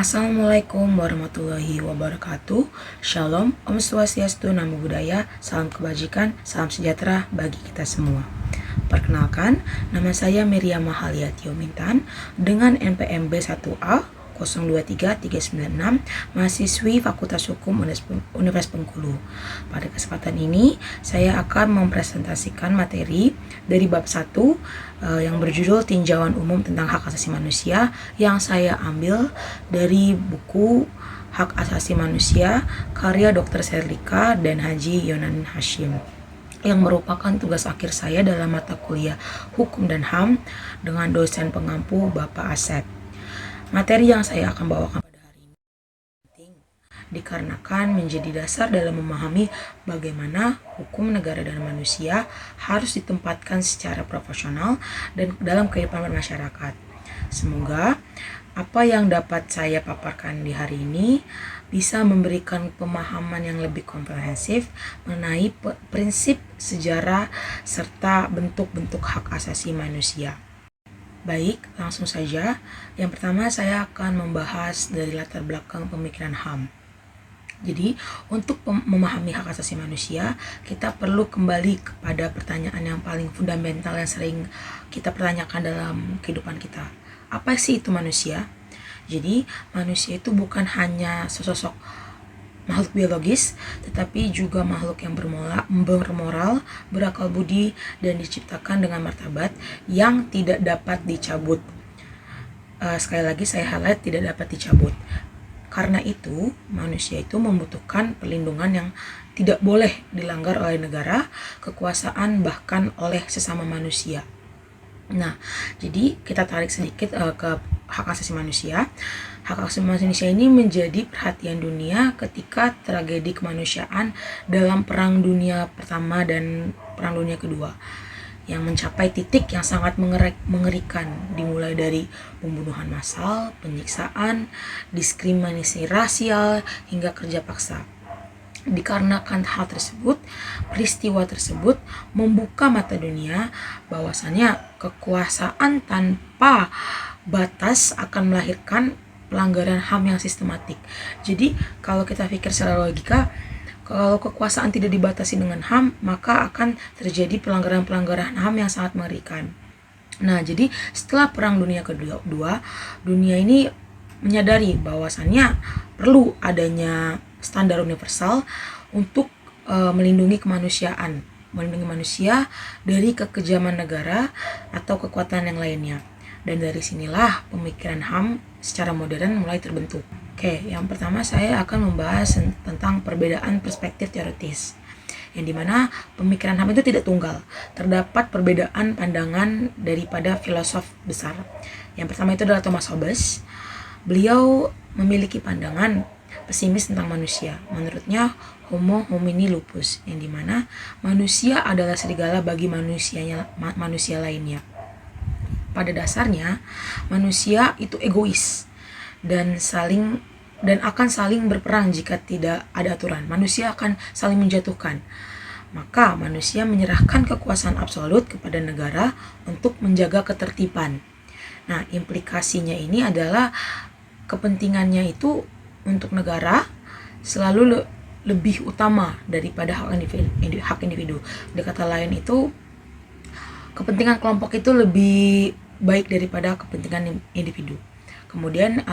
Assalamualaikum warahmatullahi wabarakatuh. Shalom, Om Swastiastu, Namo Buddhaya, salam kebajikan, salam sejahtera bagi kita semua. Perkenalkan, nama saya Miriam Mahalia Tiomintan dengan NPM B1A 023396, mahasiswi Fakultas Hukum Universitas Bengkulu. Pada kesempatan ini, saya akan mempresentasikan materi dari bab 1 yang berjudul Tinjauan Umum tentang Hak Asasi Manusia yang saya ambil dari buku Hak Asasi Manusia karya Dr. Serlika dan Haji Yonan Hashim, yang merupakan tugas akhir saya dalam mata kuliah Hukum dan HAM dengan dosen pengampu Bapak Asep. Materi yang saya akan bawakan pada hari ini penting dikarenakan menjadi dasar dalam memahami bagaimana hukum negara dan manusia harus ditempatkan secara profesional dan dalam kehidupan masyarakat. Semoga apa yang dapat saya paparkan di hari ini bisa memberikan pemahaman yang lebih komprehensif mengenai prinsip, sejarah, serta bentuk-bentuk hak asasi manusia. Baik, langsung saja. Yang pertama saya akan membahas dari latar belakang pemikiran HAM. Jadi, untuk memahami hak asasi manusia, kita perlu kembali kepada pertanyaan yang paling fundamental yang sering kita pertanyakan dalam kehidupan kita. Apa sih itu manusia? Jadi, manusia itu bukan hanya sosok makhluk biologis, tetapi juga makhluk yang bermoral, berakal budi, dan diciptakan dengan martabat yang tidak dapat dicabut. Sekali lagi saya highlight, tidak dapat dicabut. Karena itu, manusia itu membutuhkan perlindungan yang tidak boleh dilanggar oleh negara, kekuasaan, bahkan oleh sesama manusia. Nah, jadi kita tarik sedikit ke hak asasi manusia. Hak asasi manusia ini menjadi perhatian dunia ketika tragedi kemanusiaan dalam Perang Dunia Pertama dan Perang Dunia Kedua yang mencapai titik yang sangat mengerikan, dimulai dari pembunuhan massal, penyiksaan, diskriminasi rasial, hingga kerja paksa. Dikarenakan hal tersebut, peristiwa tersebut membuka mata dunia bahwasannya kekuasaan tanpa batas akan melahirkan pelanggaran HAM yang sistematik. Jadi kalau kita pikir secara logika, kalau kekuasaan tidak dibatasi dengan HAM, maka akan terjadi pelanggaran-pelanggaran HAM yang sangat mengerikan. Nah, jadi setelah Perang Dunia Kedua, dunia ini menyadari bahwasannya perlu adanya standar universal untuk melindungi kemanusiaan, melindungi manusia dari kekejaman negara atau kekuatan yang lainnya. Dan dari sinilah pemikiran HAM secara modern mulai terbentuk. Oke, yang pertama saya akan membahas tentang perbedaan perspektif teoritis, yang dimana pemikiran HAM itu tidak tunggal. Terdapat perbedaan pandangan daripada filosof besar. Yang pertama itu adalah Thomas Hobbes. Beliau memiliki pandangan pesimis tentang manusia. Menurutnya homo homini lupus, yang dimana manusia adalah serigala bagi manusia lainnya. Pada dasarnya manusia itu egois dan akan saling berperang jika tidak ada aturan. Manusia akan saling menjatuhkan. Maka manusia menyerahkan kekuasaan absolut kepada negara untuk menjaga ketertiban. Nah, implikasinya ini adalah kepentingannya itu untuk negara selalu lebih utama daripada hak individu. Di kata lain itu, kepentingan kelompok itu lebih baik daripada kepentingan individu. Kemudian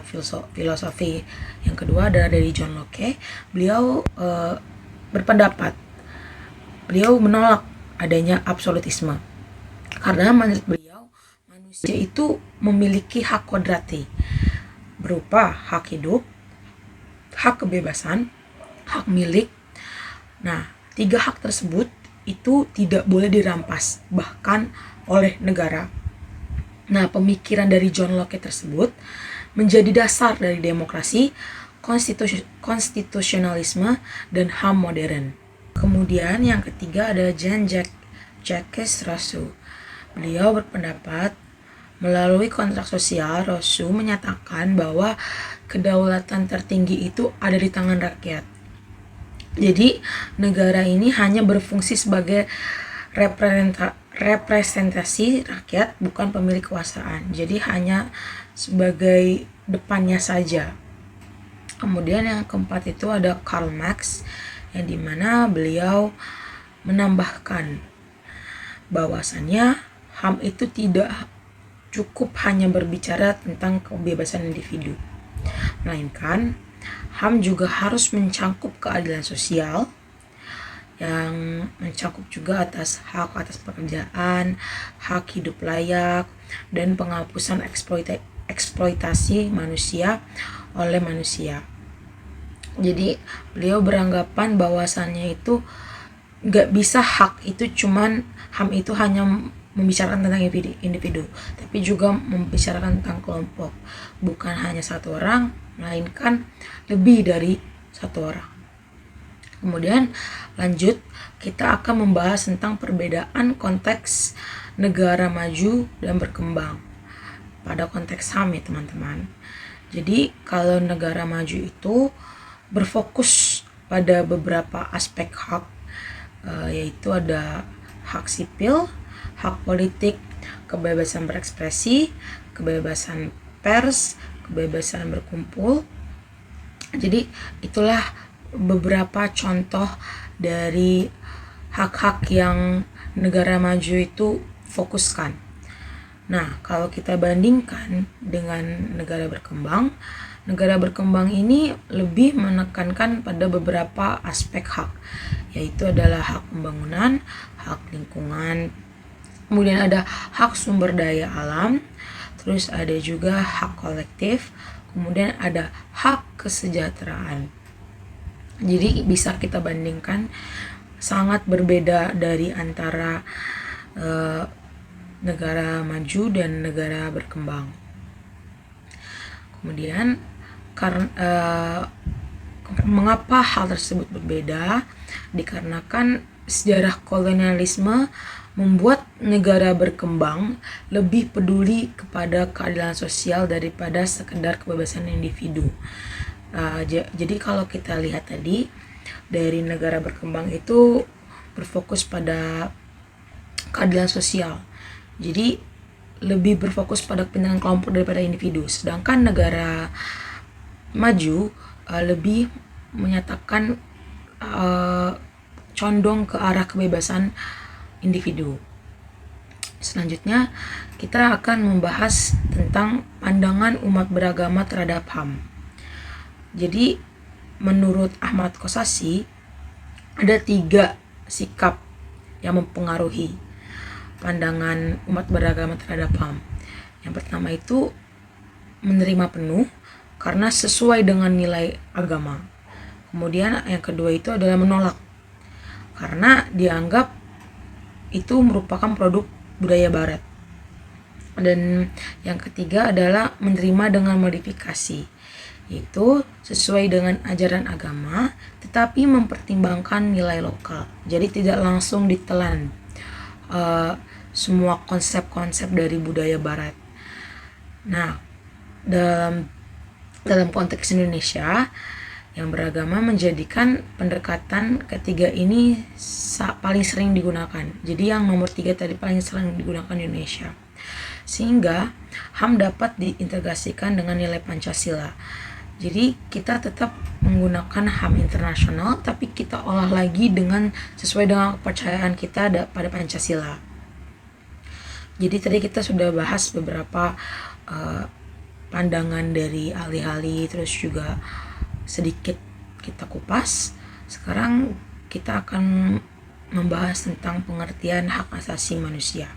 filosofi yang kedua adalah dari John Locke. Beliau beliau menolak adanya absolutisme karena menurut beliau manusia itu memiliki hak kodrati berupa hak hidup, hak kebebasan, hak milik. Nah, 3 hak tersebut itu tidak boleh dirampas bahkan oleh negara. Nah, pemikiran dari John Locke tersebut menjadi dasar dari demokrasi, konstitusionalisme, dan HAM modern. Kemudian yang ketiga adalah Jean-Jacques Rousseau. Beliau berpendapat melalui kontrak sosial, Rousseau menyatakan bahwa kedaulatan tertinggi itu ada di tangan rakyat. Jadi, negara ini hanya berfungsi sebagai representasi rakyat, bukan pemilik kekuasaan. Jadi hanya sebagai depannya saja. Kemudian yang keempat itu ada Karl Marx, yang dimana beliau menambahkan bahwasannya HAM itu tidak cukup hanya berbicara tentang kebebasan individu, melainkan HAM juga harus mencakup keadilan sosial, yang mencakup juga atas hak atas pekerjaan, hak hidup layak, dan penghapusan eksploitasi manusia oleh manusia. Jadi beliau beranggapan bahwasannya itu nggak bisa HAM itu hanya membicarakan tentang individu, tapi juga membicarakan tentang kelompok, bukan hanya satu orang, melainkan lebih dari satu orang. Kemudian lanjut, kita akan membahas tentang perbedaan konteks negara maju dan berkembang pada konteks HAM ya teman-teman. Jadi kalau negara maju itu berfokus pada beberapa aspek hak, yaitu ada hak sipil, hak politik, kebebasan berekspresi, kebebasan pers, kebebasan berkumpul. Jadi itulah beberapa contoh dari hak-hak yang negara maju itu fokuskan. Nah, kalau kita bandingkan dengan negara berkembang ini lebih menekankan pada beberapa aspek hak, yaitu adalah hak pembangunan, hak lingkungan, kemudian ada hak sumber daya alam, terus ada juga hak kolektif, kemudian ada hak kesejahteraan. Jadi bisa kita bandingkan, sangat berbeda dari antara negara maju dan negara berkembang. Kemudian mengapa hal tersebut berbeda? Dikarenakan sejarah kolonialisme membuat negara berkembang lebih peduli kepada keadilan sosial daripada sekedar kebebasan individu. Jadi kalau kita lihat tadi, dari negara berkembang itu berfokus pada keadilan sosial, jadi lebih berfokus pada kepentingan kelompok daripada individu. Sedangkan negara maju lebih menyatakan condong ke arah kebebasan individu. Selanjutnya kita akan membahas tentang pandangan umat beragama terhadap HAM. Jadi menurut Ahmad Kosasih ada 3 sikap yang mempengaruhi pandangan umat beragama terhadap HAM. Yang pertama itu menerima penuh karena sesuai dengan nilai agama. Kemudian yang kedua itu adalah menolak karena dianggap itu merupakan produk budaya barat. Dan yang ketiga adalah menerima dengan modifikasi, yaitu sesuai dengan ajaran agama tetapi mempertimbangkan nilai lokal. Jadi tidak langsung ditelan semua konsep-konsep dari budaya barat. Nah, dalam konteks Indonesia yang beragama menjadikan pendekatan ketiga ini paling sering digunakan. Jadi yang nomor 3 tadi paling sering digunakan di Indonesia, sehingga HAM dapat diintegrasikan dengan nilai Pancasila. Jadi kita tetap menggunakan HAM internasional, tapi kita olah lagi sesuai dengan kepercayaan kita pada Pancasila. Jadi tadi kita sudah bahas beberapa pandangan dari ahli-ahli, terus juga sedikit kita kupas. Sekarang kita akan membahas tentang pengertian hak asasi manusia.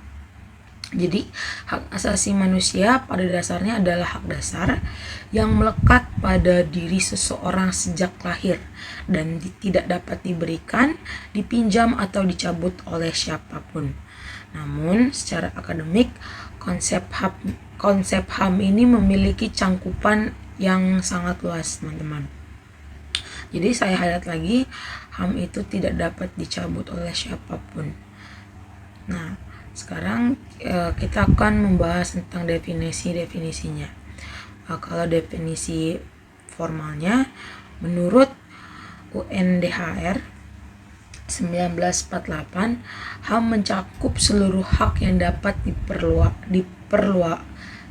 Jadi hak asasi manusia pada dasarnya adalah hak dasar yang melekat pada diri seseorang sejak lahir dan tidak dapat diberikan, dipinjam atau dicabut oleh siapapun. Namun secara akademik konsep HAM ini memiliki cangkupan yang sangat luas, teman-teman. Jadi saya highlight lagi, HAM itu tidak dapat dicabut oleh siapapun. Nah, sekarang kita akan membahas tentang definisinya. Kalau definisi formalnya, menurut UNDHR 1948, HAM mencakup seluruh hak yang dapat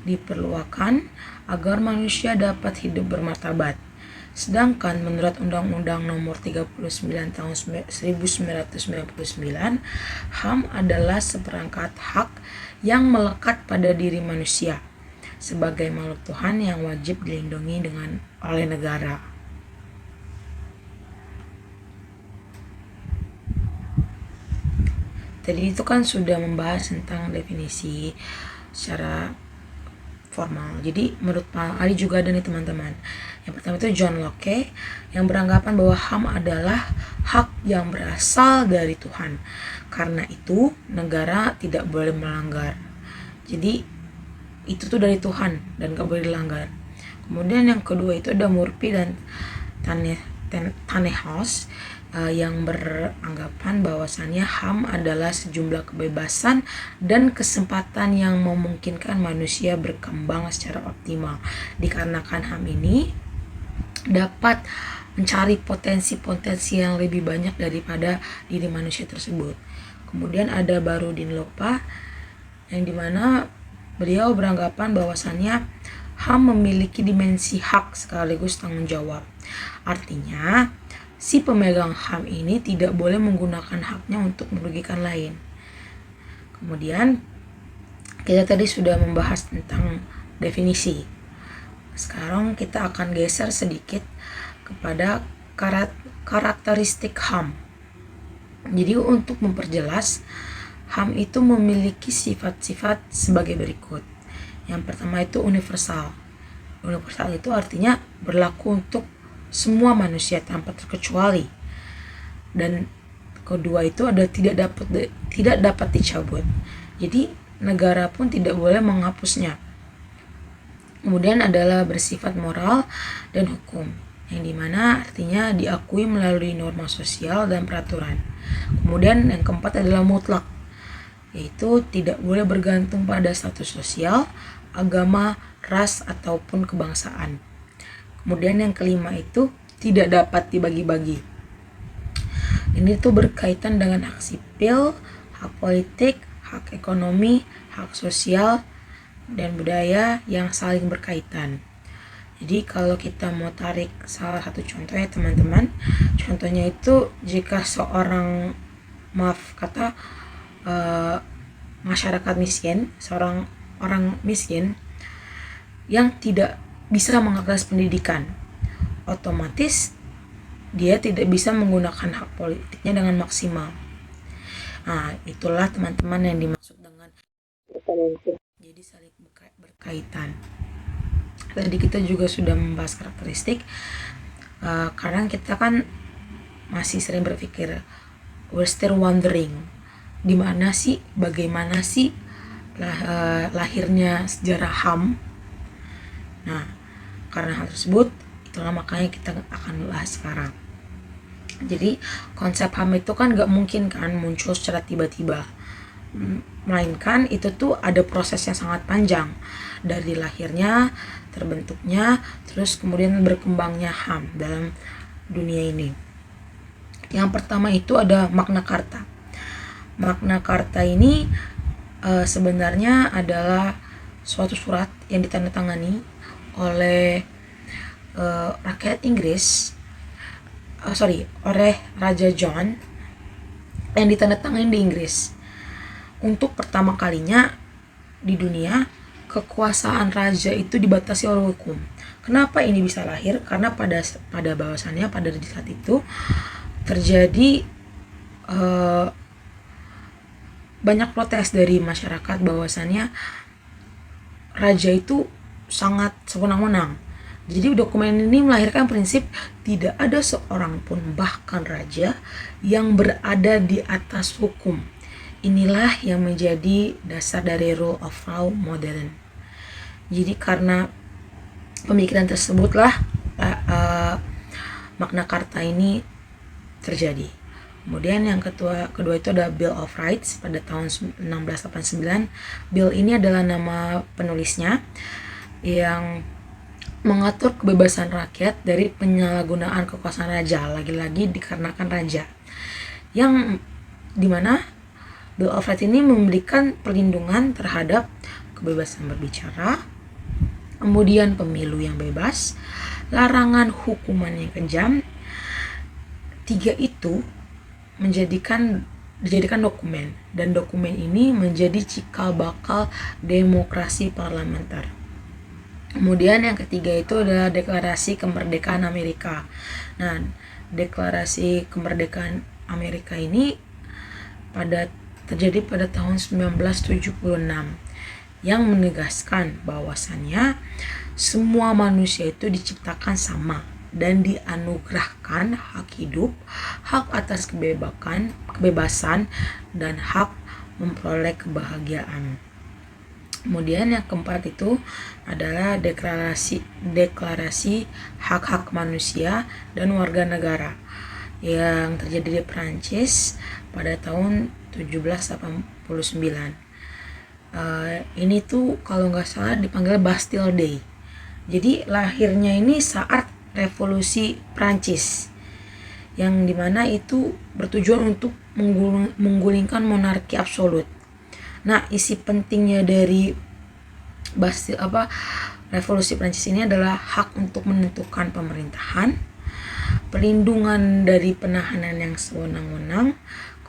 diperlukan agar manusia dapat hidup bermartabat. Sedangkan menurut Undang-Undang Nomor 39 Tahun 1999, HAM adalah seperangkat hak yang melekat pada diri manusia sebagai makhluk Tuhan yang wajib dilindungi oleh negara. Tadi itu kan sudah membahas tentang definisi secara formal. Jadi menurut Pak Ali juga ada nih teman-teman. Yang pertama itu John Locke yang beranggapan bahwa HAM adalah hak yang berasal dari Tuhan. Karena itu negara tidak boleh melanggar. Jadi itu tuh dari Tuhan dan gak boleh dilanggar. Kemudian yang kedua itu ada Murphy dan Tannehaus yang beranggapan bahwasannya HAM adalah sejumlah kebebasan dan kesempatan yang memungkinkan manusia berkembang secara optimal. Dikarenakan HAM ini dapat mencari potensi-potensi yang lebih banyak daripada diri manusia tersebut. Kemudian ada Barudin Lopa yang dimana beliau beranggapan bahwasannya HAM memiliki dimensi hak sekaligus tanggung jawab. Artinya, si pemegang HAM ini tidak boleh menggunakan haknya untuk merugikan lain. Kemudian, kita tadi sudah membahas tentang definisi. Sekarang kita akan geser sedikit kepada karakteristik HAM. Jadi untuk memperjelas, HAM itu memiliki sifat-sifat sebagai berikut. Yang pertama itu universal. Universal itu artinya berlaku untuk semua manusia tanpa terkecuali. Dan kedua itu ada tidak dapat dicabut. Jadi negara pun tidak boleh menghapusnya. Kemudian adalah bersifat moral dan hukum, yang dimana artinya diakui melalui norma sosial dan peraturan. Kemudian yang keempat adalah mutlak, yaitu tidak boleh bergantung pada status sosial, agama, ras, ataupun kebangsaan. Kemudian yang kelima itu tidak dapat dibagi-bagi. Ini tuh berkaitan dengan hak sipil, hak politik, hak ekonomi, hak sosial, dan budaya yang saling berkaitan. Jadi kalau kita mau tarik salah satu contoh ya teman-teman, contohnya itu jika seorang masyarakat miskin, seorang orang miskin yang tidak bisa mengakses pendidikan, otomatis dia tidak bisa menggunakan hak politiknya dengan maksimal. Nah, itulah teman-teman yang dimaksud dengan jadi saling berkaitan. Tadi kita juga sudah membahas karakteristik. Kadang kita kan masih sering berpikir, we're still wondering, bagaimana sih lahirnya sejarah HAM. Nah, karena hal tersebut, itulah makanya kita akan bahas sekarang. Jadi konsep HAM itu kan gak mungkin kan muncul secara tiba-tiba, melainkan itu tuh ada proses yang sangat panjang dari lahirnya, terbentuknya, terus kemudian berkembangnya HAM dalam dunia ini. Yang pertama itu ada Magna Carta. Magna Carta ini sebenarnya adalah suatu surat yang ditandatangani oleh rakyat Inggris, oleh Raja John, yang ditandatangani di Inggris. Untuk pertama kalinya di dunia, kekuasaan raja itu dibatasi oleh hukum. Kenapa ini bisa lahir? Karena pada bahwasannya pada saat itu terjadi banyak protes dari masyarakat bahwasannya raja itu sangat sewenang-wenang. Jadi dokumen ini melahirkan prinsip tidak ada seorang pun, bahkan raja, yang berada di atas hukum. Inilah yang menjadi dasar dari rule of law modern. Jadi karena pemikiran tersebutlah Magna Carta ini terjadi. Kemudian yang kedua itu ada Bill of Rights pada tahun 1689. Bill ini adalah nama penulisnya yang mengatur kebebasan rakyat dari penyalahgunaan kekuasaan raja, lagi-lagi dikarenakan raja, yang dimana Bill of Rights ini memberikan perlindungan terhadap kebebasan berbicara, kemudian pemilu yang bebas, larangan hukuman yang kejam. 3 itu dijadikan dokumen, dan dokumen ini menjadi cikal bakal demokrasi parlementer. Kemudian yang ketiga itu adalah Deklarasi Kemerdekaan Amerika. Nah, Deklarasi Kemerdekaan Amerika ini terjadi pada tahun 1976 yang menegaskan bahwasannya semua manusia itu diciptakan sama dan dianugerahkan hak hidup, hak atas kebebasan, dan hak memperoleh kebahagiaan. Kemudian yang keempat itu adalah deklarasi hak-hak manusia dan warga negara yang terjadi di Prancis pada tahun 1789. Ini tuh kalau nggak salah dipanggil Bastille Day. Jadi lahirnya ini saat revolusi Prancis, yang dimana itu bertujuan untuk menggulingkan monarki absolut. Nah, isi pentingnya dari revolusi Prancis ini adalah hak untuk menentukan pemerintahan, perlindungan dari penahanan yang sewenang-wenang,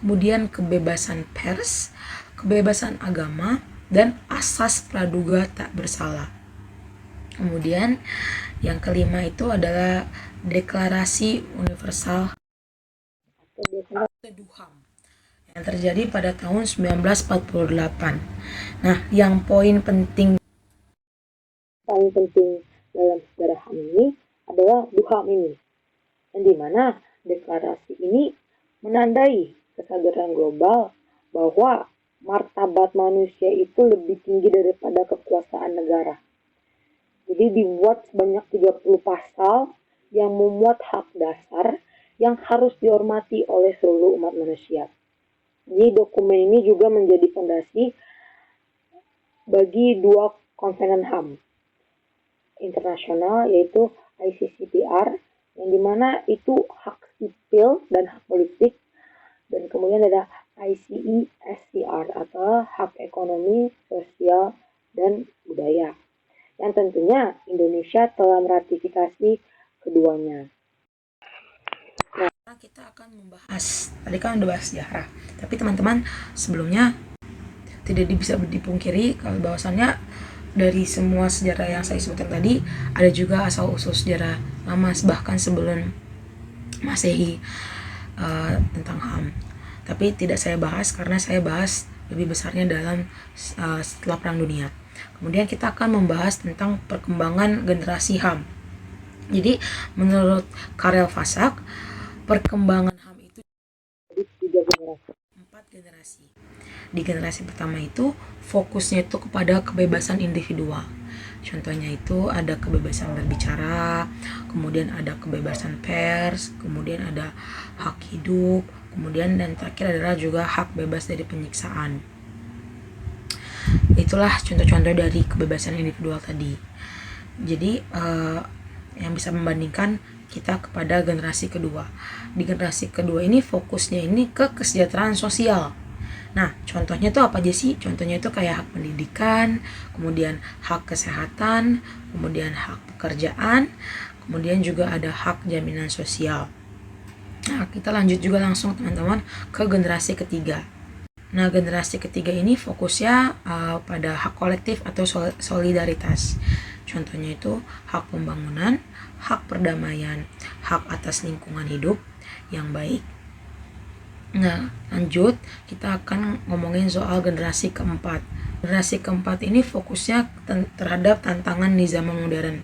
kemudian kebebasan pers, kebebasan agama, dan asas praduga tak bersalah. Kemudian yang kelima itu adalah Deklarasi Universal DUHAM yang terjadi pada tahun 1948. Nah, yang paling penting dalam sejarah HAM ini adalah DUHAM ini, yang dimana deklarasi ini menandai kesadaran global bahwa martabat manusia itu lebih tinggi daripada kekuasaan negara. Jadi dibuat sebanyak 30 pasal yang memuat hak dasar yang harus dihormati oleh seluruh umat manusia. Jadi dokumen ini juga menjadi fondasi bagi 2 konvenen HAM internasional, yaitu ICCPR, yang dimana itu hak sipil dan hak politik, dan kemudian ada ICESCR atau hak ekonomi, sosial, dan budaya, yang tentunya Indonesia telah meratifikasi keduanya. Nah, kita akan membahas, tadi kan udah bahas sejarah, tapi teman-teman sebelumnya tidak bisa dipungkiri kalau bahwasannya dari semua sejarah yang saya sebutkan tadi ada juga asal-usul sejarah lama bahkan sebelum Masehi tentang HAM. Tapi tidak saya bahas karena saya bahas lebih besarnya dalam setelah Perang Dunia. Kemudian kita akan membahas tentang perkembangan generasi HAM. Jadi menurut Karel Vasak, perkembangan HAM itu jadi 4 generasi. Di generasi pertama itu fokusnya itu kepada kebebasan individual. Contohnya itu ada kebebasan berbicara, kemudian ada kebebasan pers, kemudian ada hak hidup, kemudian dan terakhir adalah juga hak bebas dari penyiksaan. Itulah contoh-contoh dari kebebasan individual tadi. Jadi yang bisa membandingkan kita kepada generasi kedua. Di generasi kedua ini fokusnya ini ke kesejahteraan sosial. Nah, contohnya itu apa aja sih? Contohnya itu kayak hak pendidikan, kemudian hak kesehatan, kemudian hak pekerjaan, kemudian juga ada hak jaminan sosial. Nah, kita lanjut juga langsung teman-teman ke generasi ketiga. Nah, generasi ketiga ini fokusnya pada hak kolektif atau solidaritas. Contohnya itu hak pembangunan, hak perdamaian, hak atas lingkungan hidup yang baik. Nah, lanjut kita akan ngomongin soal generasi keempat. Generasi keempat ini fokusnya terhadap tantangan di zaman modern.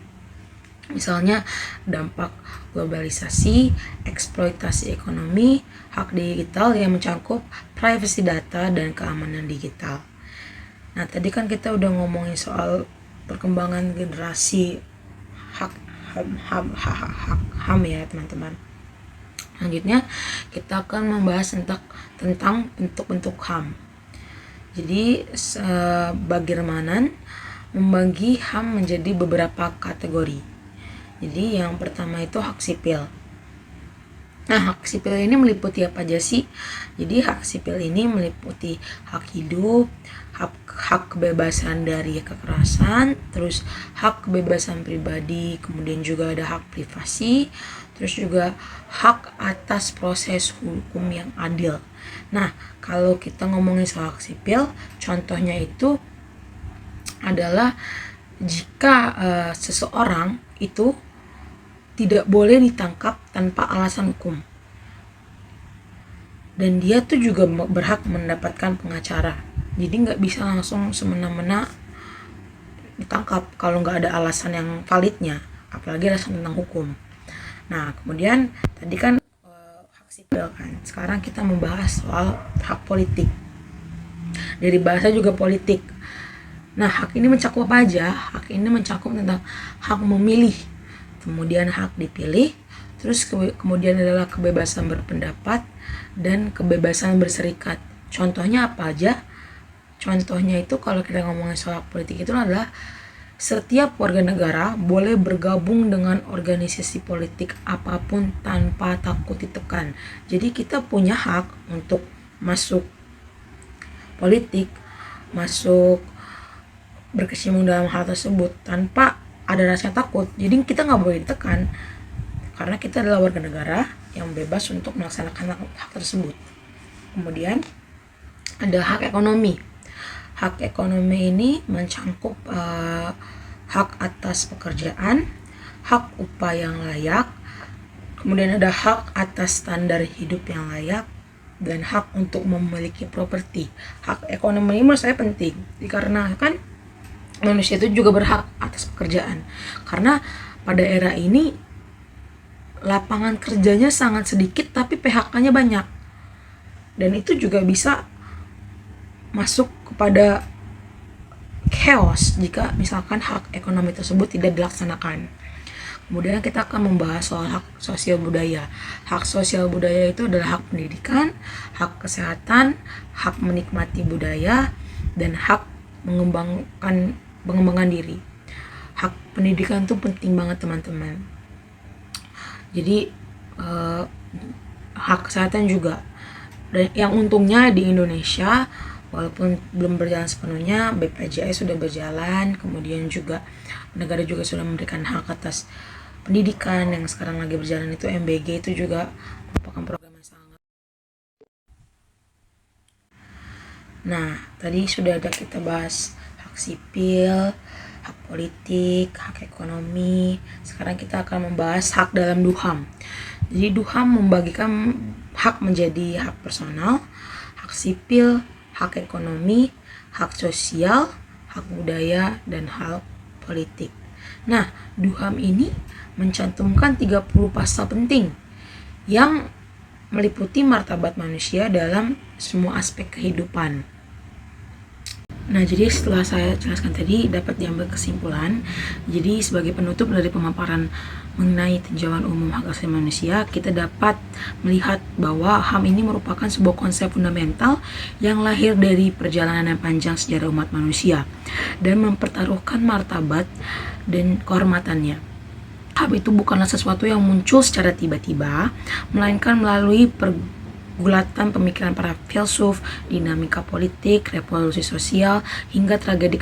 Misalnya dampak globalisasi, eksploitasi ekonomi, hak digital yang mencakup privacy data dan keamanan digital. Nah, tadi kan kita udah ngomongin soal perkembangan generasi HAM ya teman-teman. Selanjutnya kita akan membahas tentang bentuk-bentuk HAM. Jadi bagaimana membagi HAM menjadi beberapa kategori. Jadi yang pertama itu hak sipil. Nah, hak sipil ini meliputi apa aja sih? Jadi hak sipil ini meliputi hak hidup, hak kebebasan dari kekerasan, terus hak kebebasan pribadi, kemudian juga ada hak privasi, terus juga hak atas proses hukum yang adil. Nah, kalau kita ngomongin soal hak sipil, contohnya itu adalah jika seseorang itu tidak boleh ditangkap tanpa alasan hukum, dan dia tuh juga berhak mendapatkan pengacara. Jadi nggak bisa langsung semena-mena ditangkap kalau nggak ada alasan yang validnya, apalagi alasan tentang hukum. Nah, kemudian tadi kan hak sipil kan, sekarang kita membahas soal hak politik. Dari bahasa juga politik. Nah, hak ini mencakup apa aja? Hak ini mencakup tentang hak memilih, kemudian hak dipilih, terus kemudian adalah kebebasan berpendapat dan kebebasan berserikat. Contohnya apa aja? Contohnya itu kalau kita ngomongin soal politik itu adalah setiap warga negara boleh bergabung dengan organisasi politik apapun tanpa takut ditekan. Jadi kita punya hak untuk masuk politik, masuk berkecimpung dalam hal tersebut tanpa ada rasa takut. Jadi kita nggak boleh ditekan karena kita adalah warga negara yang bebas untuk melaksanakan hak tersebut. Kemudian ada hak ekonomi. Hak ekonomi ini mencakup hak atas pekerjaan, hak upah yang layak, kemudian ada hak atas standar hidup yang layak, dan hak untuk memiliki properti. Hak ekonomi ini menurut saya penting dikarenakan manusia itu juga berhak atas pekerjaan, karena pada era ini lapangan kerjanya sangat sedikit tapi PHK-nya banyak, dan itu juga bisa masuk kepada chaos jika misalkan hak ekonomi tersebut tidak dilaksanakan. Kemudian kita akan membahas soal hak sosial budaya. Hak sosial budaya itu adalah hak pendidikan, hak kesehatan, hak menikmati budaya, dan hak mengembangkan diri. Hak pendidikan itu penting banget teman-teman. Jadi hak kesehatan juga. Dan yang untungnya di Indonesia walaupun belum berjalan sepenuhnya, BPJS sudah berjalan, kemudian juga negara juga sudah memberikan hak atas pendidikan. Yang sekarang lagi berjalan itu MBG, itu juga merupakan program yang sangat. Nah, tadi sudah ada kita bahas hak sipil, hak politik, hak ekonomi. Sekarang kita akan membahas hak dalam DUHAM. Jadi DUHAM membagikan hak menjadi hak personal, hak sipil, hak ekonomi, hak sosial, hak budaya, dan hak politik. Nah, DUHAM ini mencantumkan 30 pasal penting yang meliputi martabat manusia dalam semua aspek kehidupan. Nah, jadi setelah saya jelaskan tadi dapat diambil kesimpulan. Jadi sebagai penutup dari pemaparan mengenai tinjauan umum hak asasi manusia, kita dapat melihat bahwa HAM ini merupakan sebuah konsep fundamental yang lahir dari perjalanan yang panjang sejarah umat manusia dan mempertaruhkan martabat dan kehormatannya. HAM itu bukanlah sesuatu yang muncul secara tiba-tiba, melainkan melalui pergulatan pemikiran para filsuf, dinamika politik, revolusi sosial, hingga tragedi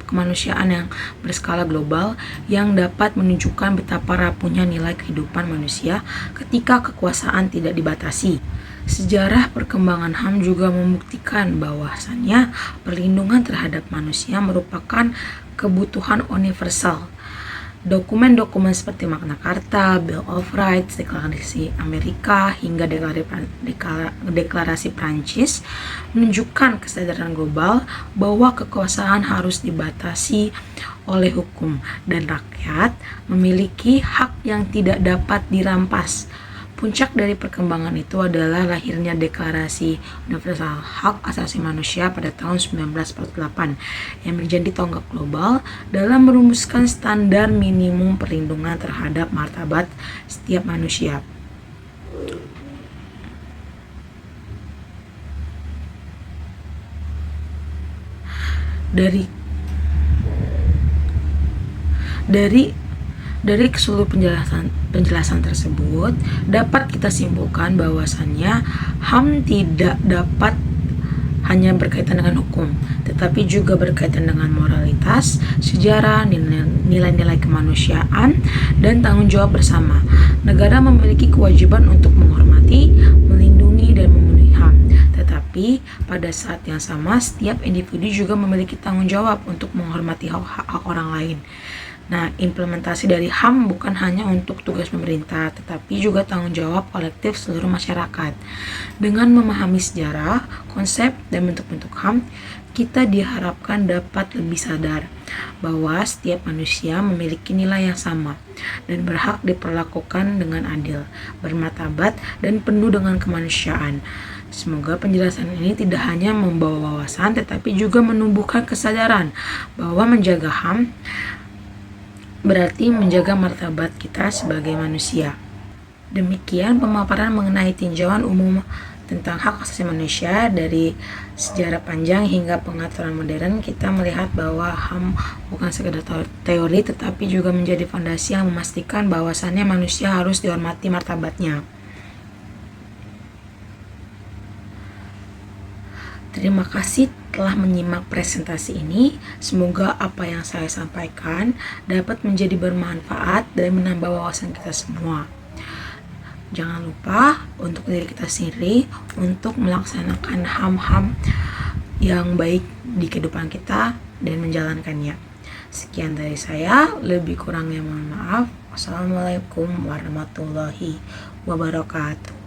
kemanusiaan yang berskala global yang dapat menunjukkan betapa rapuhnya nilai kehidupan manusia ketika kekuasaan tidak dibatasi. Sejarah perkembangan HAM juga membuktikan bahwasannya perlindungan terhadap manusia merupakan kebutuhan universal. Dokumen-dokumen seperti Magna Carta, Bill of Rights, Deklarasi Amerika, hingga Deklarasi Prancis menunjukkan kesadaran global bahwa kekuasaan harus dibatasi oleh hukum dan rakyat memiliki hak yang tidak dapat dirampas. Puncak dari perkembangan itu adalah lahirnya Deklarasi Universal Hak Asasi Manusia pada tahun 1948 yang menjadi tonggak global dalam merumuskan standar minimum perlindungan terhadap martabat setiap manusia. Dari keseluruhan penjelasan tersebut, dapat kita simpulkan bahwasannya HAM tidak dapat hanya berkaitan dengan hukum, tetapi juga berkaitan dengan moralitas, sejarah, nilai-nilai kemanusiaan, dan tanggung jawab bersama. Negara memiliki kewajiban untuk menghormati, melindungi, dan memenuhi HAM. Tetapi pada saat yang sama, setiap individu juga memiliki tanggung jawab untuk menghormati hak orang lain. Nah, implementasi dari HAM bukan hanya untuk tugas pemerintah, tetapi juga tanggung jawab kolektif seluruh masyarakat. Dengan memahami sejarah, konsep, dan bentuk-bentuk HAM, kita diharapkan dapat lebih sadar bahwa setiap manusia memiliki nilai yang sama dan berhak diperlakukan dengan adil, bermartabat, dan penuh dengan kemanusiaan. Semoga penjelasan ini tidak hanya membawa wawasan, tetapi juga menumbuhkan kesadaran bahwa menjaga HAM berarti menjaga martabat kita sebagai manusia. Demikian pemaparan mengenai tinjauan umum tentang hak asasi manusia dari sejarah panjang hingga pengaturan modern. Kita melihat bahwa HAM bukan sekedar teori, tetapi juga menjadi fondasi yang memastikan bahwasannya manusia harus dihormati martabatnya. Terima kasih telah menyimak presentasi ini. Semoga apa yang saya sampaikan dapat menjadi bermanfaat dan menambah wawasan kita semua. Jangan lupa untuk diri kita sendiri untuk melaksanakan HAM-HAM yang baik di kehidupan kita dan menjalankannya. Sekian dari saya, lebih kurangnya mohon maaf. Wassalamualaikum warahmatullahi wabarakatuh.